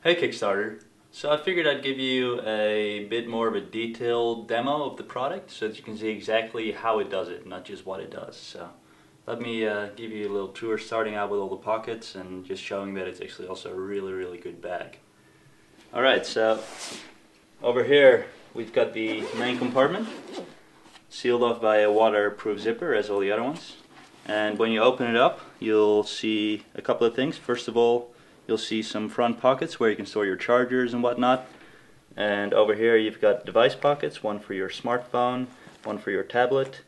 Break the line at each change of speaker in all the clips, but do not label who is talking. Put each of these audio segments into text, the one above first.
Hey Kickstarter, so I figured I'd give you a bit more of a detailed demo of the product so that you can see exactly how it does it, not just what it does. So let me give you a little tour, starting out with all the pockets and just showing that it's actually also a really good bag. Alright, so over here we've got the main compartment, sealed off by a waterproof zipper as all the other ones. And when you open it up, you'll see a couple of things. First of all, you'll see some front pockets where you can store your chargers and whatnot. And over here you've got device pockets, one for your smartphone, one for your tablet.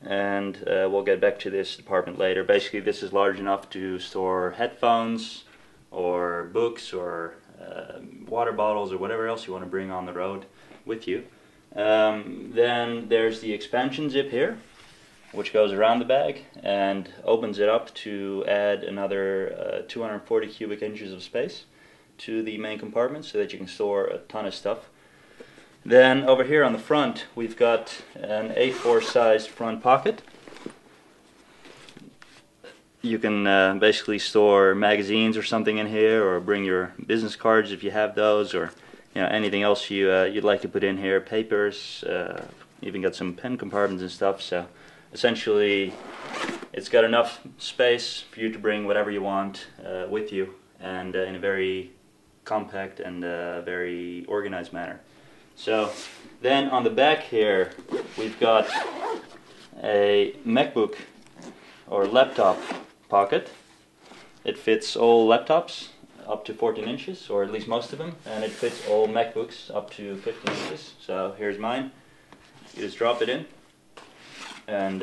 And we'll get back to this department later. Basically this is large enough to store headphones or books or water bottles or whatever else you want to bring on the road with you. Then there's the expansion zip here, which goes around the bag and opens it up to add another 240 cubic inches of space to the main compartment so that you can store a ton of stuff. Then over here on the front we've got an A4 sized front pocket. You can basically store magazines or something in here, or bring your business cards if you have those, or anything else you'd like to put in here, papers, even got some pen compartments and stuff. So essentially it's got enough space for you to bring whatever you want with you, and in a very compact and very organized manner. So then on the back here we've got a MacBook or laptop pocket. It fits all laptops up to 14 inches, or at least most of them, and it fits all MacBooks up to 15 inches. So here's mine. You just drop it in and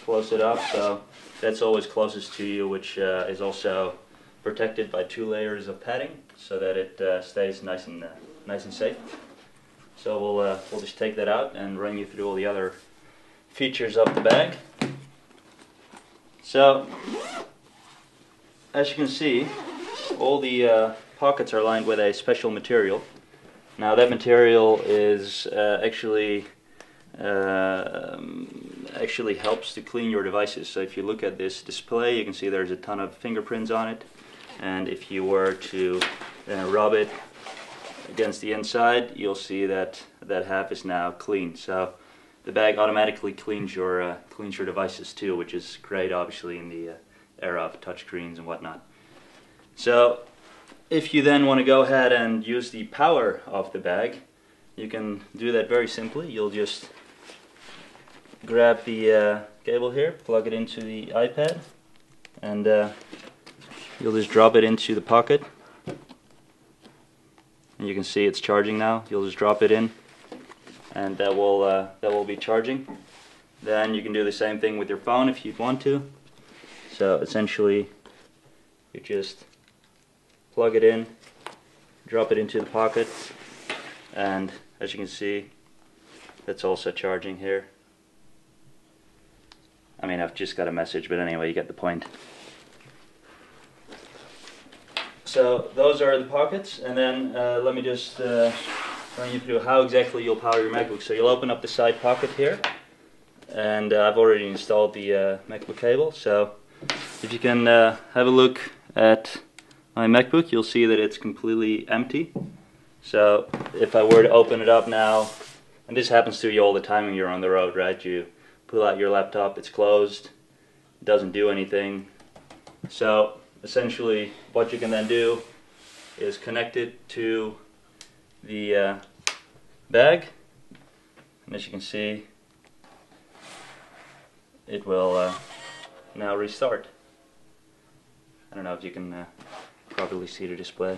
close it up, so that's always closest to you, which is also protected by 2 layers of padding so that it stays nice and safe. So we'll just take that out and run you through all the other features of the bag. So as you can see, all the pockets are lined with a special material. Now that material is actually helps to clean your devices. So if you look at this display, you can see there's a ton of fingerprints on it, and if you were to rub it against the inside, you'll see that that half is now clean. So the bag automatically cleans your devices too, which is great, obviously, in the era of touchscreens and whatnot. So if you then want to go ahead and use the power of the bag, you can do that very simply. You'll just grab the cable here, plug it into the iPad, and you'll just drop it into the pocket. And you can see it's charging now. You'll just drop it in, and that will be charging. Then you can do the same thing with your phone if you'd want to. So essentially, you just plug it in, drop it into the pocket, and as you can see, that's also charging here. I mean, I've just got a message, but anyway, you get the point. So those are the pockets, and then let me just run you through how exactly you'll power your MacBook. So you'll open up the side pocket here, and I've already installed the MacBook cable. So if you can have a look at my MacBook, you'll see that it's completely empty. So if I were to open it up now, and this happens to you all the time when you're on the road, right? You pull out your laptop, it's closed, it doesn't do anything. So essentially what you can then do is connect it to the bag, and as you can see, it will now restart. I don't know if you can properly see the display.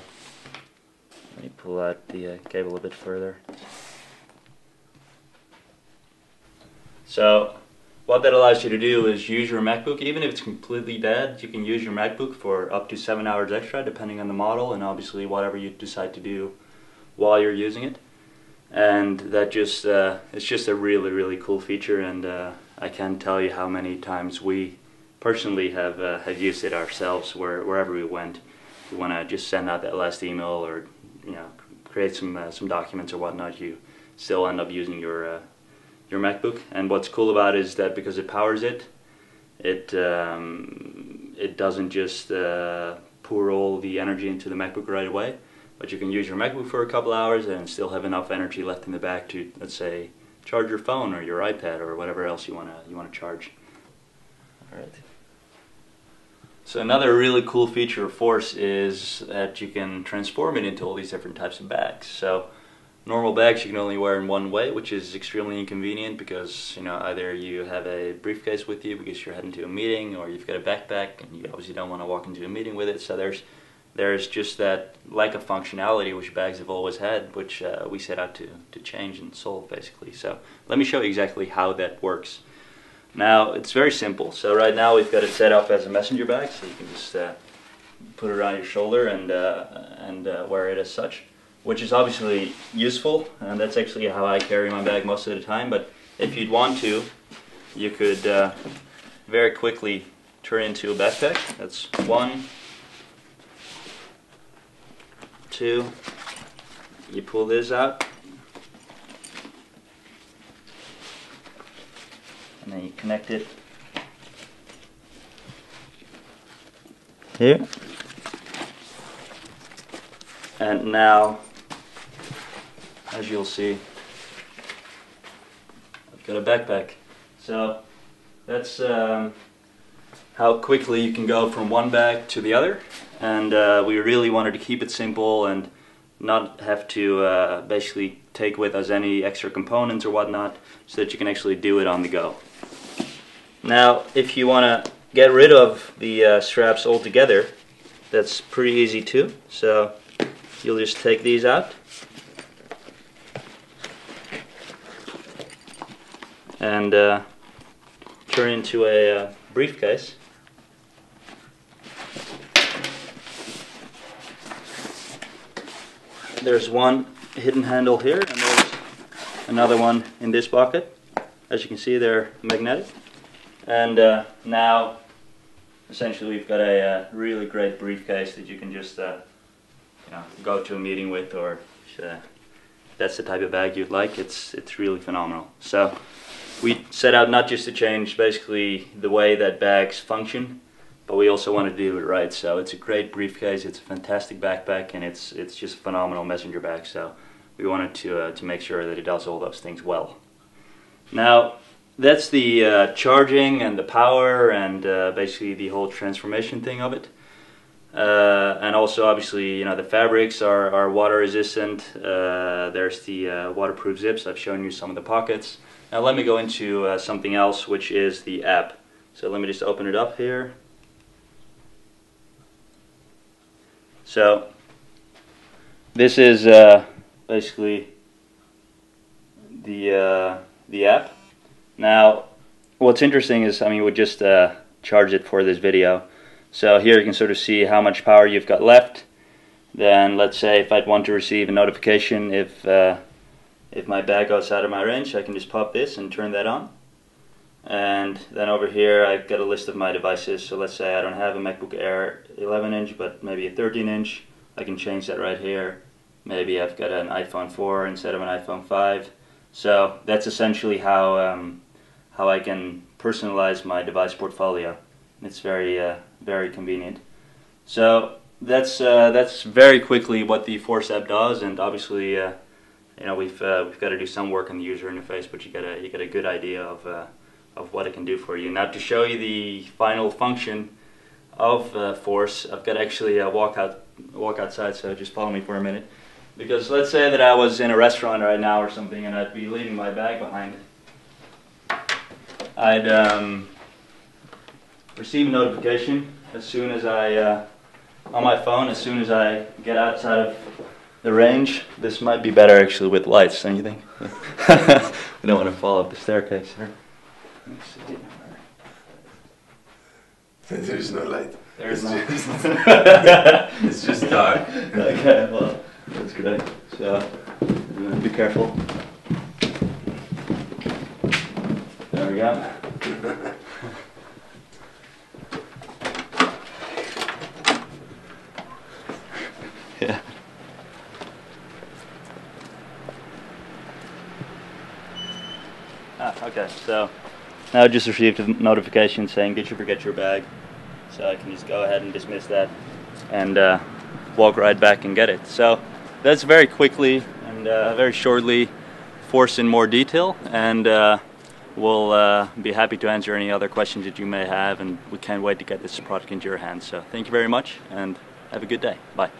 Let me pull out the cable a bit further. So what that allows you to do is use your MacBook. Even if it's completely dead, you can use your MacBook for up to 7 hours extra, depending on the model, and obviously whatever you decide to do while you're using it. And that just it's just a really cool feature, and I can't tell you how many times we personally have used it ourselves wherever we went. If you want to just send out that last email, or create some documents or whatnot, you still end up using your MacBook. And what's cool about it is that because it powers it, it doesn't just pour all the energy into the MacBook right away, but you can use your MacBook for a couple hours and still have enough energy left in the back to, let's say, charge your phone or your iPad or whatever else you wanna charge. All right. So another really cool feature of Phorce is that you can transform it into all these different types of bags. So normal bags you can only wear in one way, which is extremely inconvenient because, you know, either you have a briefcase with you because you're heading to a meeting, or you've got a backpack and you obviously don't want to walk into a meeting with it. So there's just that lack of functionality which bags have always had, which we set out to change and solve basically. So let me show you exactly how that works. Now it's very simple. So right now we've got it set up as a messenger bag, so you can just put it around your shoulder and wear it as such, which is obviously useful, and that's actually how I carry my bag most of the time. But if you'd want to, you could very quickly turn it into a backpack. That's 1, 2, you pull this out, and then you connect it here, and now, as you'll see, I've got a backpack. So that's how quickly you can go from one bag to the other, and we really wanted to keep it simple and not have to basically take with us any extra components or whatnot, so that you can actually do it on the go. Now if you want to get rid of the straps altogether, that's pretty easy too. So you'll just take these out and turn into a briefcase. There's one hidden handle here, and there's another one in this pocket. As you can see, they're magnetic. And now essentially we've got a really great briefcase that you can just go to a meeting with, or if that's the type of bag you'd like. It's really phenomenal. So we set out not just to change basically the way that bags function, but we also want to do it right. So it's a great briefcase, it's a fantastic backpack, and it's just a phenomenal messenger bag. So we wanted to make sure that it does all those things well. Now that's the charging and the power and basically the whole transformation thing of it. And also obviously, you know, the fabrics are water resistant. There's the waterproof zips. I've shown you some of the pockets. Now let me go into something else, which is the app. So let me just open it up here. So this is basically the app. Now what's interesting is, I mean, we just charged it for this video. So here you can sort of see how much power you've got left. Then let's say if I'd want to receive a notification if my bag goes out of my range, I can just pop this and turn that on. And then over here I've got a list of my devices. So let's say I don't have a MacBook Air 11-inch, but maybe a 13-inch. I can change that right here. Maybe I've got an iPhone 4 instead of an iPhone 5. So that's essentially how I can personalize my device portfolio. It's very convenient. So that's very quickly what the Phorce app does, and obviously you know, we've got to do some work on the user interface, but you get a good idea of what it can do for you. Now to show you the final function of Phorce, I've got to actually walk outside. So just follow me for a minute, because let's say that I was in a restaurant right now or something, and I'd be leaving my bag behind. I'd receive a notification as soon as on my phone, as soon as I get outside of the range. This might be better actually with lights, don't you think? We don't want to fall up the staircase here. Let's see.
There's no light.
There's no.
It's just dark.
Okay, well, that's great. So, be careful. There we go. Yeah. Okay, so now I just received a notification saying, did you forget your bag? So I can just go ahead and dismiss that, and walk right back and get it. So that's very quickly and very shortly Phorce in more detail, and we'll be happy to answer any other questions that you may have, and we can't wait to get this product into your hands. So thank you very much, and have a good day. Bye.